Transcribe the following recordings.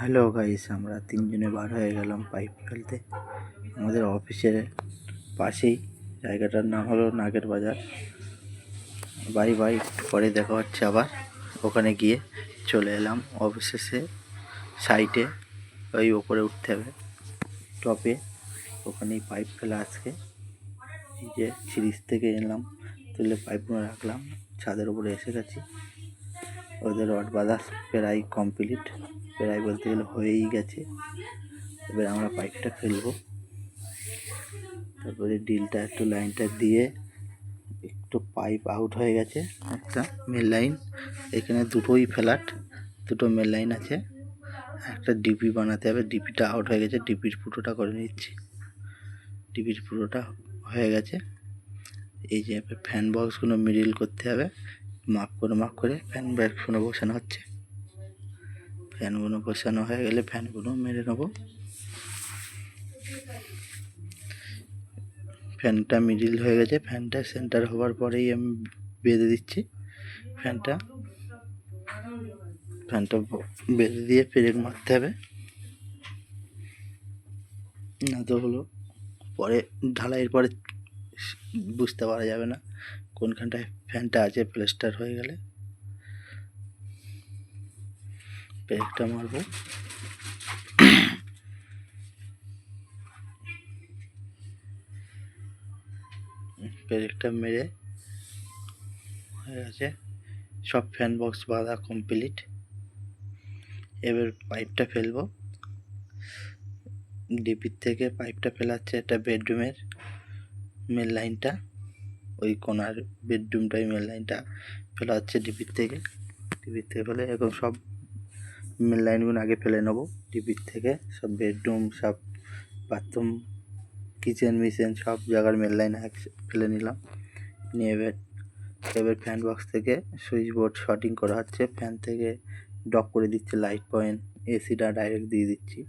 Hello guys, আমরা তিনজনে বার হয়ে গেলাম পাইপ ফেলতে। আমাদের অফিসের পাশেই, জায়গাটার নাম হলো নাগের বাজার। বাই বাই, একটু পরে দেখা হচ্ছে আবার। ওখানে গিয়ে চলে এলাম অফিসে সাইটে, ওই ওপরে উঠতে হবে টপে। ওখানেই পাইপ ফেলা আজকে। এই যে সিরিজ থেকে এলাম, তুলে পাইপগুলো রাখলাম, ছাদের উপরে এসে গেছি। ওদের রড বাঁধা প্রায় কমপ্লিট, প্রায় বলতে গেলে হয়েই গেছে। এবার আমরা পাইপটা ফেলবো, তারপরে ডিলটা একটু লাইনটা দিয়ে, একটু পাইপ আউট হয়ে গেছে, একটা মেল লাইন। এখানে দুটোই ফ্ল্যাট, দুটো মেল লাইন আছে। একটা ডিপি বানাতে হবে, ডিপিটা আউট হয়ে গেছে, ডিপির ফুটোটা করে নিচ্ছি। ডিপির ফুটোটা হয়ে গেছে। এই যে ফ্যান বক্সগুলো মিডিল করতে হবে, মাপ করে ফ্যান বক্সগুলো বসানো হচ্ছে। ফ্যানগুলো বসানো হয়ে গেলে ফ্যানগুলো মেরে নেবো। ফ্যানটা মিডিল হয়ে গেছে, ফ্যানটা সেন্টার হওয়ার পরেই আমি বেঁধে দিচ্ছি। ফ্যানটা বেঁধে দিয়ে পেরেক মারতে হবে, না তো হলো পরে ঢালাইয়ের পরে বুঝতে পারা যাবে না কোনখানটায় ফ্যানটা আছে। প্লাস্টার হয়ে গেলে পেরেকটা মারবো। পেরেকটা মেরে হয়ে গেছে, সব ফ্যান বক্স বাঁধা কমপ্লিট। এবার পাইপটা ফেলবো। ডিপির থেকে পাইপটা ফেলাচ্ছে, এটা বেডরুমের মেন লাইনটা, ওই কোনার বেডরুমটাই মেন লাইনটা ফেলা হচ্ছে ডিপির থেকে ফেলে। এখন সব মেন লাইনগুলো আগে ফেলে নেবো ডিপির থেকে। সব বেডরুম, সব বাথরুম, কিচেন মিচেন সব জায়গার মেন লাইন ফেলে নিলাম। নিয়ে এবার ফ্যান বক্স থেকে সুইচ বোর্ড শর্টিং করা হচ্ছে। ফ্যান থেকে ডক করে দিচ্ছে লাইট পয়েন্ট, এসিটা ডাইরেক্ট দিয়ে দিচ্ছি।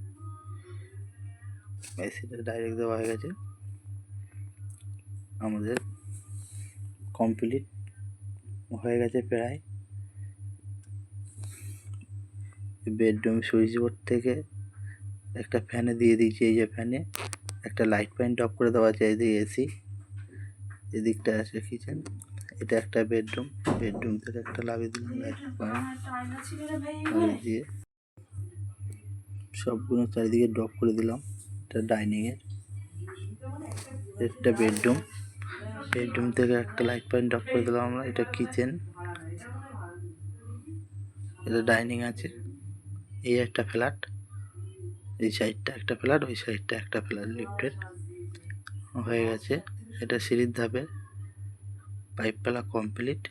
এসিটা ডাইরেক্ট দেওয়া হয়ে গেছে, আমাদের কমপ্লিট হয়ে গেছে প্রায়। বেডরুম সুইচ বোর্ড থেকে একটা ফ্যানে দিয়ে দিয়েছি, এই যে ফ্যানে একটা লাইট পয়েন্ট অফ করে দেওয়া আছে। এদিকে এসি, এদিকটা আছে কিচেন, এটা একটা বেডরুম। বেডরুম থেকে একটা লাগিয়ে দিলাম লাইট পয়েন্ট দিয়ে, সবগুলো চারিদিকে ড্রপ করে দিলাম। এটা ডাইনিংয়ের, একটা বেডরুম। বেডরুম থেকে একটা লাইট পয়েন্ট ড্রপ করে দিলাম আমরা। এটা কিচেন, এটা ডাইনিং আছে। এই একটা ফ্ল্যাট, এই সাইডটা একটা ফ্ল্যাট, ওই সাইডটা একটা ফ্ল্যাট লিফটের হয়ে গেছে। এটা সিঁড়ির ধাপে পাইপ ফেলা কমপ্লিট।